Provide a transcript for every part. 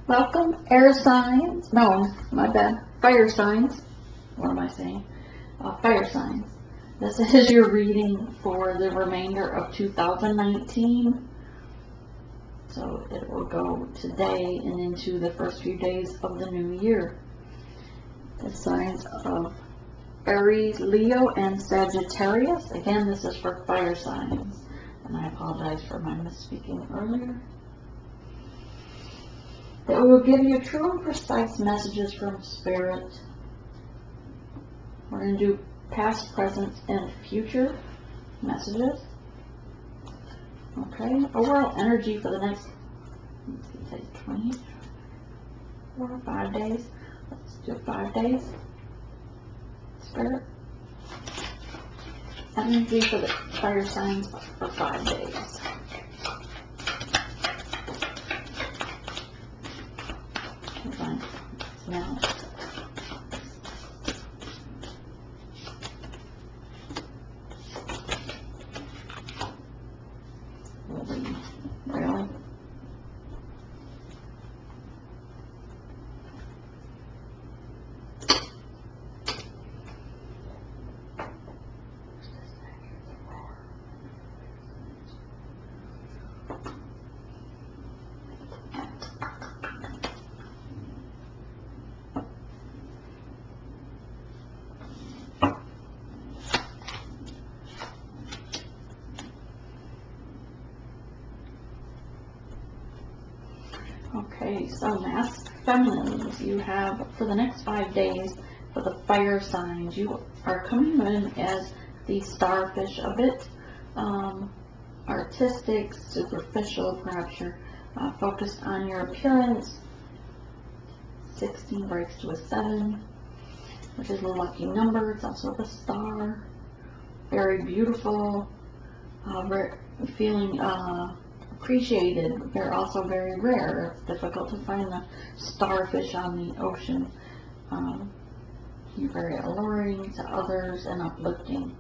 Welcome, air signs. No, my bad. Fire signs. What am I saying? Fire signs. This is your reading for the remainder of 2019. So it will go today and into the first few days of the new year. The signs of Aries, Leo, and Sagittarius. Again, this is for fire signs. And I apologize for my misspeaking earlier. It will give you true and precise messages from Spirit. We're going to do past, present, and future messages. Okay, overall energy for the next, let's see, 24 or 5 days. Let's do 5 days. Spirit. Energy for the fire signs for 5 days. Now, really? Okay, so masked feminines, you have for the next 5 days for the fire signs, you are coming in as the starfish, a bit artistic, superficial. Perhaps you're focused on your appearance. 16 breaks to a 7, which is a lucky number. It's also the star. Very beautiful, feeling appreciated. They're also very rare. It's difficult to find the starfish on the ocean. You're very alluring to others and uplifting.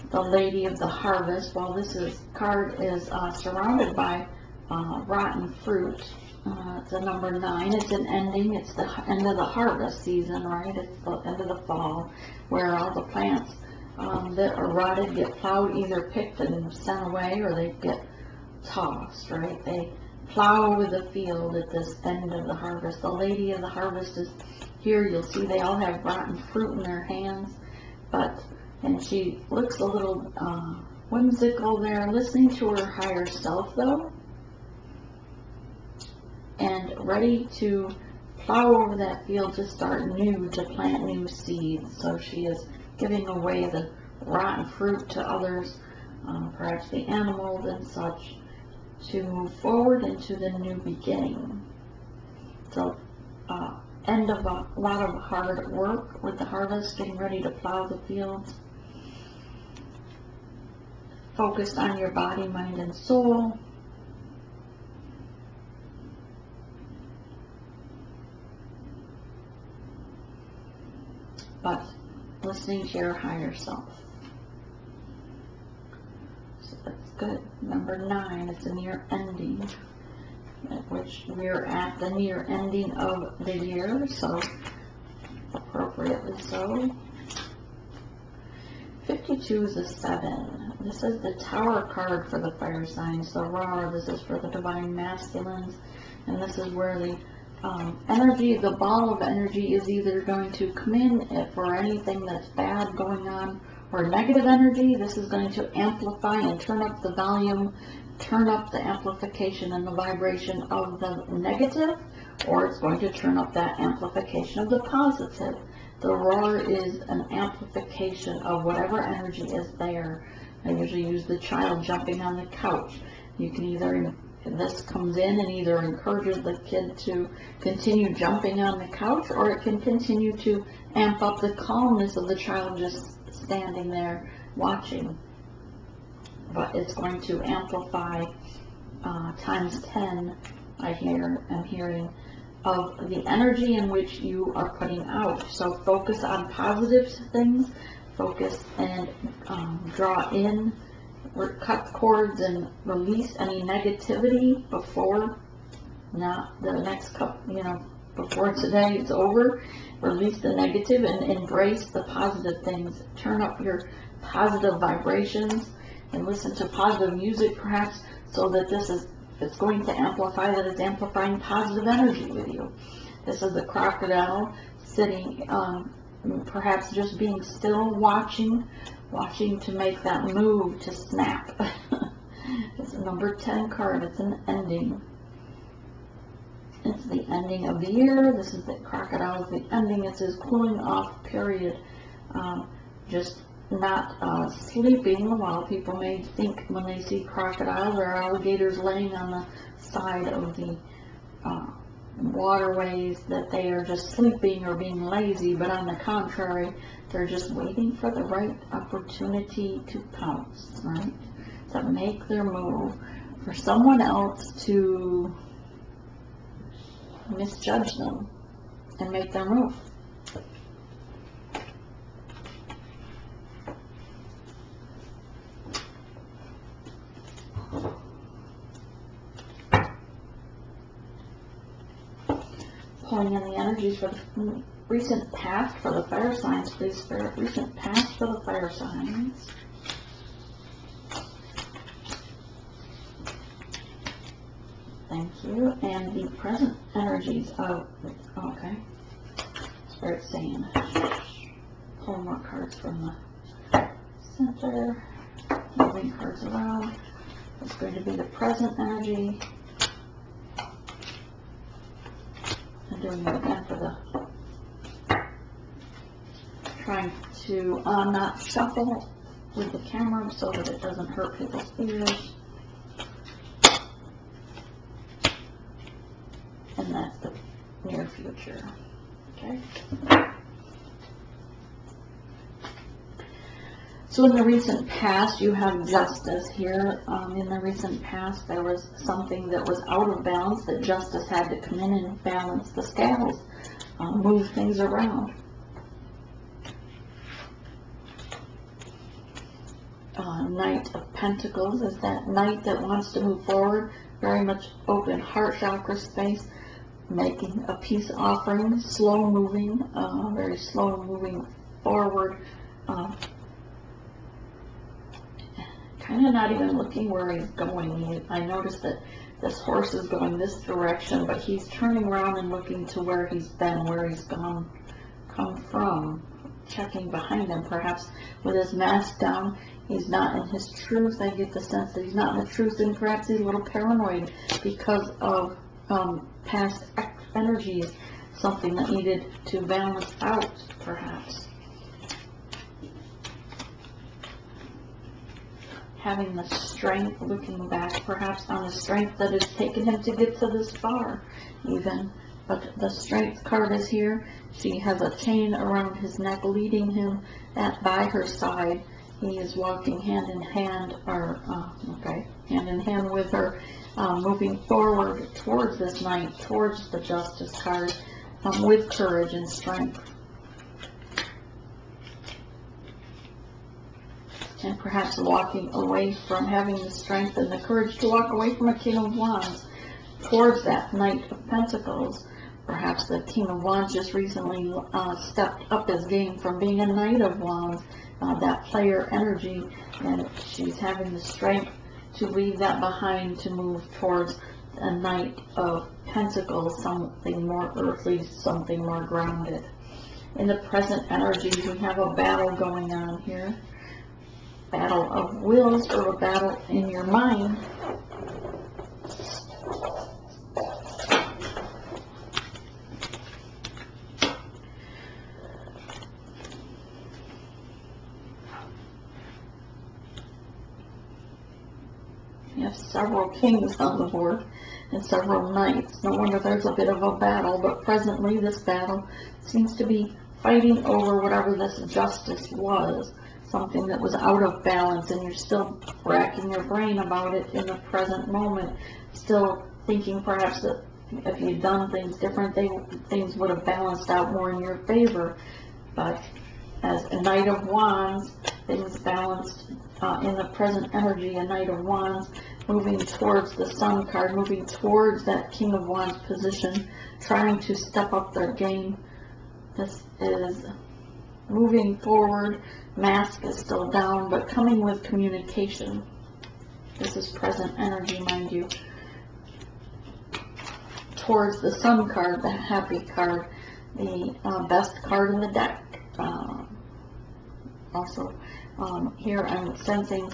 The Lady of the Harvest. Well, card is surrounded by rotten fruit. It's a number 9. It's an ending. It's the end of the harvest season, right? It's the end of the fall, where all the plants that are rotted get plowed, either picked and sent away, or they get tossed, right? They plow over the field at this end of the harvest. The Lady of the Harvest is here. You'll see they all have rotten fruit in their hands, and she looks a little whimsical there, listening to her higher self though, and ready to plow over that field to start new, to plant new seeds. So she is giving away the rotten fruit to others, perhaps the animals and such, to move forward into the new beginning. So end of a lot of hard work with the harvest, getting ready to plow the fields. Focused on your body, mind, and soul. But listening to your higher self. So that's good. Number 9, it's a near ending, at which we're at the near ending of the year, so appropriately so. 52 is a 7. This is the Tower card for the fire signs, the Raw. This is for the divine masculines, and this is where the energy, the ball of energy, is either going to come in for anything that's bad going on, or negative energy. This is going to amplify and turn up the volume, turn up the amplification and the vibration of the negative, or it's going to turn up that amplification of the positive. The roar is an amplification of whatever energy is there. I usually use the child jumping on the couch. You can either, this comes in and either encourages the kid to continue jumping on the couch, or it can continue to amp up the calmness of the child just standing there watching. But it's going to amplify times 10, I'm hearing, of the energy in which you are putting out. So focus on positive things, focus and draw in cut cords and release any negativity before, not the next couple, before today is over. Release the negative and embrace the positive things. Turn up your positive vibrations and listen to positive music, perhaps, so that it's going to amplify, that it's amplifying positive energy with you. This is the crocodile sitting, perhaps just being still, watching to make that move, to snap. It's a number 10 card. It's an ending. It's the ending of the year. This is the crocodile, the ending. It's his cooling off period. Just not sleeping, while people may think when they see crocodiles or alligators laying on the side of the waterways that they are just sleeping or being lazy, but on the contrary, they're just waiting for the right opportunity to pounce, right? To make their move, for someone else to misjudge them and make their move. Pulling in the energies for the recent past for the fire signs, please, Spirit. Recent past for the fire signs. Thank you. And the present energies of, okay, Spirit's saying, pull more cards from the center, moving cards around. It's going to be the present energy. I'm doing it again for the, trying to not shuffle with the camera so that it doesn't hurt people's ears. And that's the near future. Okay. So in the recent past, you have justice here. In the recent past, there was something that was out of balance that justice had to come in and balance the scales, move things around. Knight of Pentacles is that knight that wants to move forward, very much open heart chakra space, making a peace offering, slow moving, very slow moving forward, kind of not even looking where he's going. I noticed that this horse is going this direction, but he's turning around and looking to where he's been, where he's come from, checking behind him, perhaps with his mask down. He's not in his truth. I get the sense that he's not in the truth, and perhaps he's a little paranoid because of past energies, something that needed to balance out, perhaps. Having the strength, looking back perhaps on the strength that has taken him to get to this far, even. But the strength card is here. She has a chain around his neck leading him by her side. He is walking hand in hand, hand in hand with her, moving forward towards this knight, towards the justice card, with courage and strength. And perhaps walking away from having the strength and the courage to walk away from a King of Wands towards that Knight of Pentacles. Perhaps the King of Wands just recently stepped up his game from being a Knight of Wands, that player energy, and she's having the strength to leave that behind to move towards a Knight of Pentacles, something more earthly, something more grounded. In the present energies, we have a battle going on here. Battle of wills, or a battle in your mind. You have several kings on the board and several knights. No wonder there's a bit of a battle, but presently this battle seems to be fighting over whatever this justice was. Something that was out of balance, and you're still racking your brain about it in the present moment, still thinking perhaps that if you'd done things different, things would have balanced out more in your favor. But as a Knight of Wands, things balanced in the present energy, a Knight of Wands, moving towards the Sun card, moving towards that King of Wands position, trying to step up their game. This is moving forward. Mask is still down, but coming with communication. This is present energy, mind you. Towards the Sun card, the Happy card, the best card in the deck. Also, here I'm sensing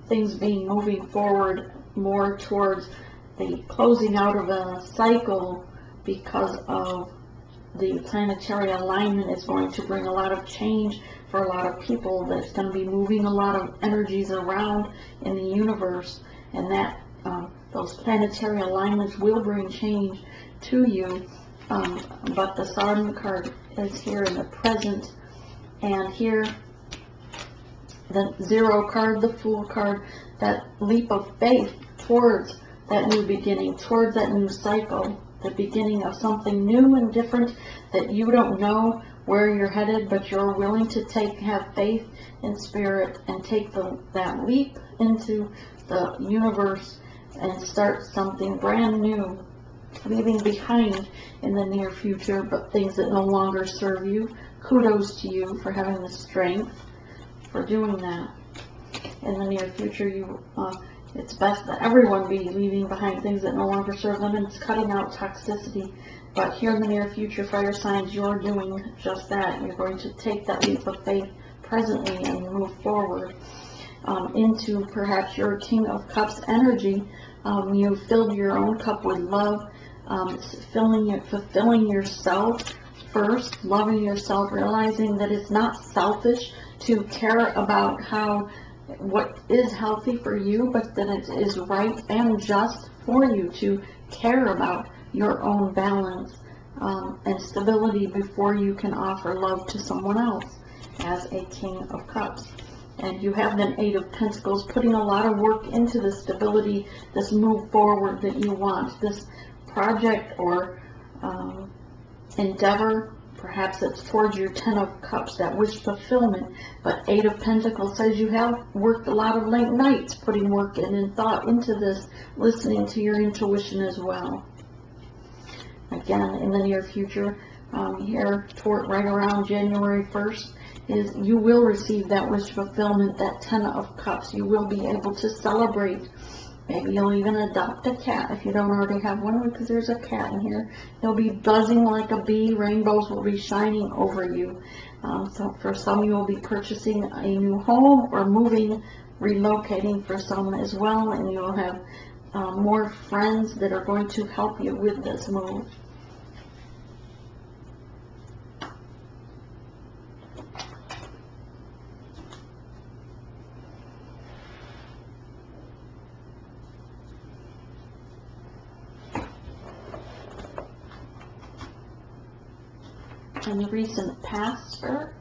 things being moving forward more towards the closing out of a cycle, because of the planetary alignment is going to bring a lot of change for a lot of people. That's going to be moving a lot of energies around in the universe, and that those planetary alignments will bring change to you. But the Sun card is here in the present, and here the Zero card, the Fool card, that leap of faith towards that new beginning, towards that new cycle, the beginning of something new and different that you don't know where you're headed, but you're willing to have faith in spirit and take that leap into the universe and start something brand new, leaving behind in the near future, but things that no longer serve you. Kudos to you for having the strength for doing that. In the near future, it's best that everyone be leaving behind things that no longer serve them, and it's cutting out toxicity. But here in the near future, fire signs, you're doing just that. You're going to take that leap of faith presently and move forward into perhaps your King of Cups energy. You filled your own cup with love, fulfilling yourself first, loving yourself, realizing that it's not selfish to care about what is healthy for you, but that it is right and just for you to care about your own balance and stability before you can offer love to someone else as a King of Cups. And you have an Eight of Pentacles, putting a lot of work into the stability, this move forward that you want, this project or endeavor. Perhaps it's towards your Ten of Cups, that wish fulfillment. But Eight of Pentacles says you have worked a lot of late nights, putting work in and thought into this, listening to your intuition as well. Again, in the near future, here toward right around January 1st, is you will receive that wish fulfillment, that Ten of Cups. You will be able to celebrate. Maybe you'll even adopt a cat if you don't already have one, because there's a cat in here. You'll be buzzing like a bee. Rainbows will be shining over you. So for some, you will be purchasing a new home or moving, relocating for some as well. And you'll have more friends that are going to help you with this move. In the recent past, Spirit.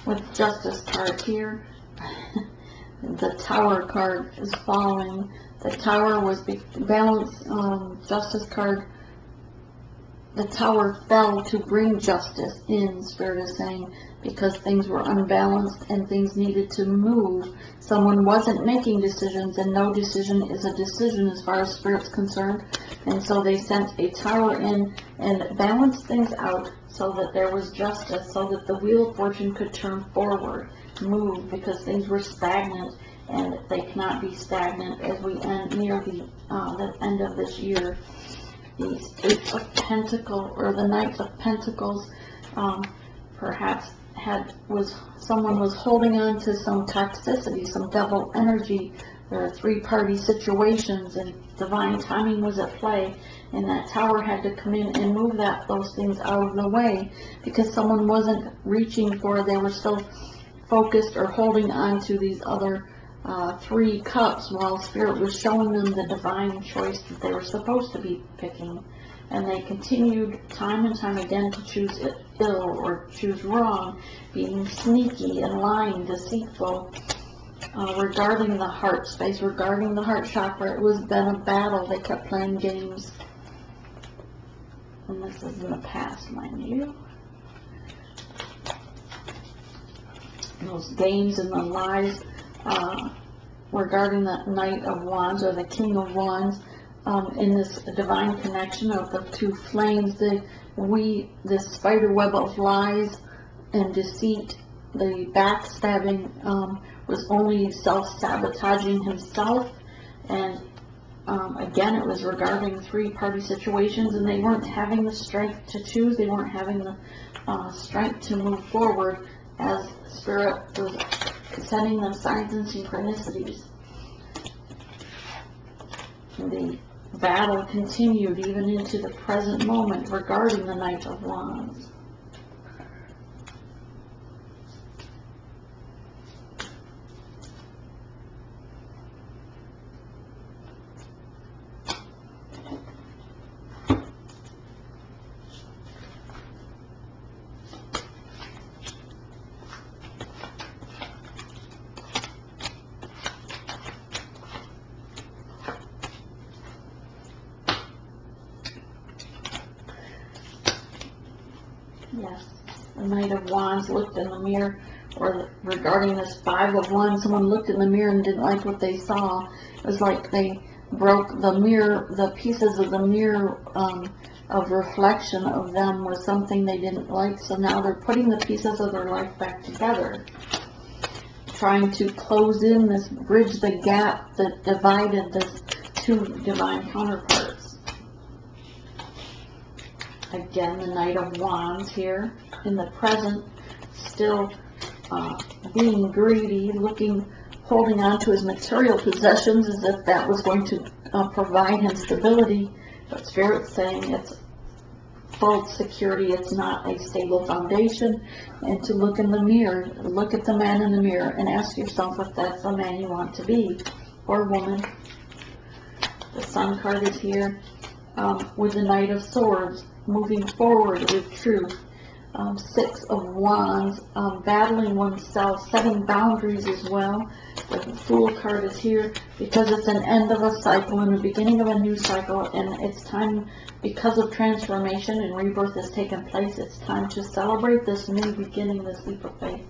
With Justice card here, the Tower card is following. The Tower was balanced, Justice card. The Tower fell to bring justice in, Spirit is saying, because things were unbalanced and things needed to move. Someone wasn't making decisions, and no decision is a decision as far as Spirit's concerned. And so they sent a Tower in and balanced things out so that there was justice, so that the Wheel of Fortune could turn forward, move, because things were stagnant. And they cannot be stagnant as we near the end of this year. The Eight of Pentacles, or the Knight of Pentacles, perhaps someone was holding on to some toxicity, some devil energy. There are three-party situations, and divine timing was at play, and that Tower had to come in and move those things out of the way, because someone wasn't reaching for, they were still focused or holding on to these other three cups, while Spirit was showing them the divine choice that they were supposed to be picking. and they continued time and time again to choose ill or choose wrong, being sneaky and lying, deceitful, regarding the heart space, regarding the heart chakra. It was been a battle. They kept playing games. And this is in the past, mind you. Those games and the lies regarding the Knight of Wands or the King of Wands, in this divine connection of the two flames, this spider web of lies and deceit, the backstabbing, was only self-sabotaging himself. And again, it was regarding three-party situations, and they weren't having the strength to choose. They weren't having the strength to move forward as Spirit was sending them signs and synchronicities. The battle continued even into the present moment regarding the Knight of Wands. Yes, the Knight of Wands looked in the mirror, or regarding this Five of Wands, someone looked in the mirror and didn't like what they saw. It was like they broke the mirror, the pieces of the mirror of reflection of them was something they didn't like, so now they're putting the pieces of their life back together, trying to close in this, bridge the gap that divided this two divine counterparts. Again, the Knight of Wands here in the present, still being greedy, holding on to his material possessions as if that was going to provide him stability. But Spirit's saying it's false security, it's not a stable foundation. And to look in the mirror, look at the man in the mirror and ask yourself if that's the man you want to be, or woman. The Sun card is here with the Knight of Swords, moving forward with truth. Six of Wands, battling oneself, setting boundaries as well. The Fool card is here because it's an end of a cycle and the beginning of a new cycle, and it's time, because of transformation and rebirth has taken place, it's time to celebrate this new beginning, this leap of faith.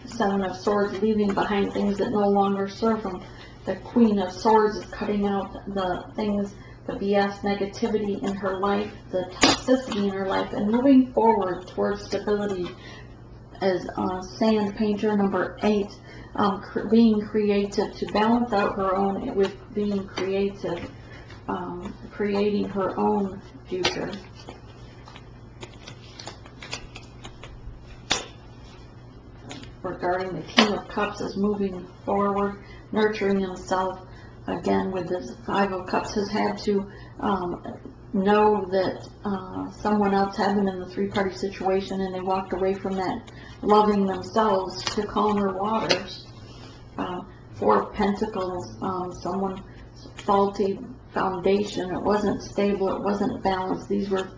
Seven of Swords, leaving behind things that no longer serve them. The Queen of Swords is cutting out the things, the BS negativity in her life, the toxicity in her life, and moving forward towards stability. As Sand Painter number 8, being creative to balance out her own with being creative, creating her own future. Regarding the King of Cups is moving forward, nurturing himself. Again, with this Five of Cups, has had to know that someone else had them in the three-party situation, and they walked away from that, loving themselves, to calmer waters. Four of Pentacles, someone's faulty foundation. It wasn't stable, it wasn't balanced. These were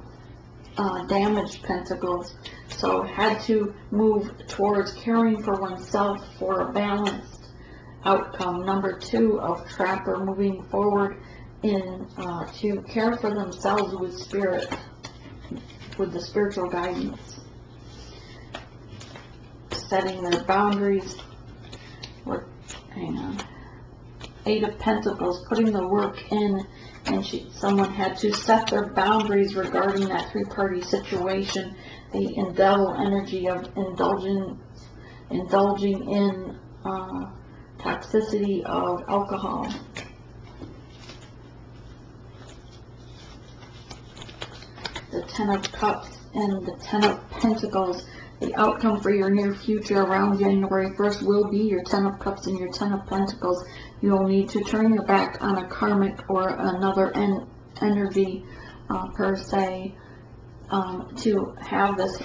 damaged pentacles, so had to move towards caring for oneself for a balanced outcome. Number 2 of Trapper, moving forward in to care for themselves with Spirit, with the spiritual guidance, setting their boundaries. Hang on. 8 of Pentacles, putting the work in, and someone had to set their boundaries regarding that three-party situation. The devil energy of indulging in toxicity of alcohol. The Ten of Cups, and the Ten of Pentacles. The outcome for your near future around January 1st will be your Ten of Cups and your Ten of Pentacles. You'll need to turn your back on a karmic or another energy, per se, to have this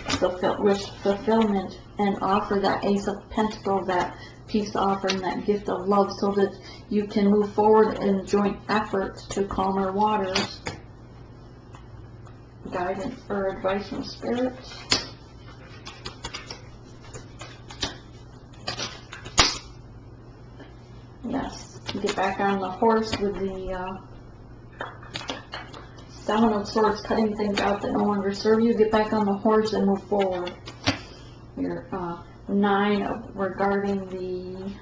wish fulfillment, and offer that Ace of Pentacles, that peace offering, that gift of love, so that you can move forward in joint efforts to calmer waters. Guidance or advice from Spirit. Yes, get back on the horse with the Seven of Swords, cutting things out that no longer serve you. Get back on the horse and move forward. Your Nine regarding the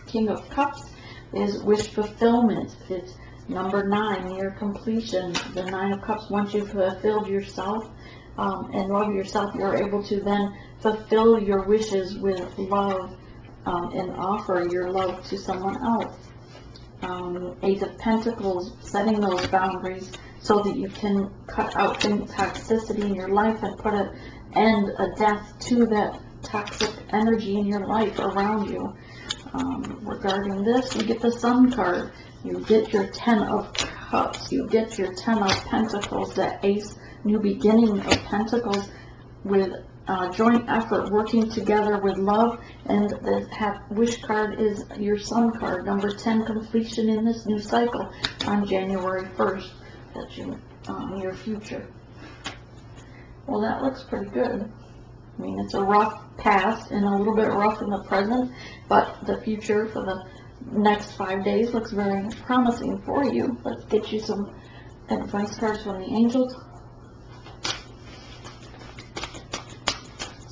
King of Cups is wish fulfillment. It's number 9, near completion. The Nine of Cups, once you've fulfilled yourself and love yourself, you're able to then fulfill your wishes with love and offer your love to someone else. Eight of Pentacles, setting those boundaries so that you can cut out any toxicity in your life and put an end, a death to that toxic energy in your life around you. Regarding this, you get the Sun card. You get your Ten of Cups. You get your Ten of Pentacles, that Ace, new beginning of Pentacles, with joint effort, working together with love. And the wish card is your Sun card, number 10, completion in this new cycle on January 1st. That's your future. Well, that looks pretty good. I mean, it's a rough past and a little bit rough in the present, but the future for the next 5 days looks very promising for you. Let's get you some advice cards from the angels.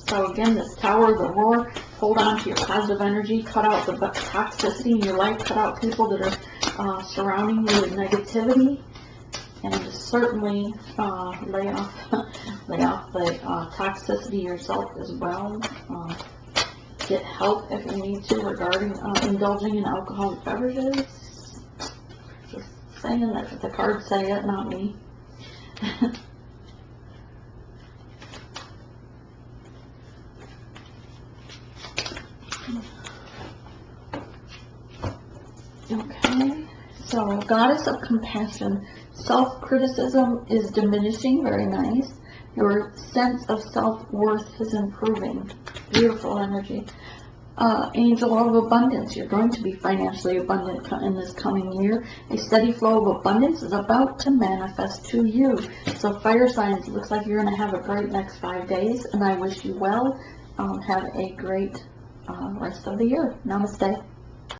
So again, this Tower of the Roar, hold on to your positive energy, cut out the toxicity in your life, cut out people that are surrounding you with negativity, and certainly lay off the toxicity yourself as well. Get help if you need to regarding indulging in alcoholic beverages. Just saying that the cards say it, not me. Okay, so Goddess of Compassion. Self-criticism is diminishing, very nice. Your sense of self-worth is improving. Beautiful energy. Angel of Abundance. You're going to be financially abundant in this coming year. A steady flow of abundance is about to manifest to you. So fire signs, looks like you're going to have a great next 5 days, and I wish you well. Have a great rest of the year. Namaste.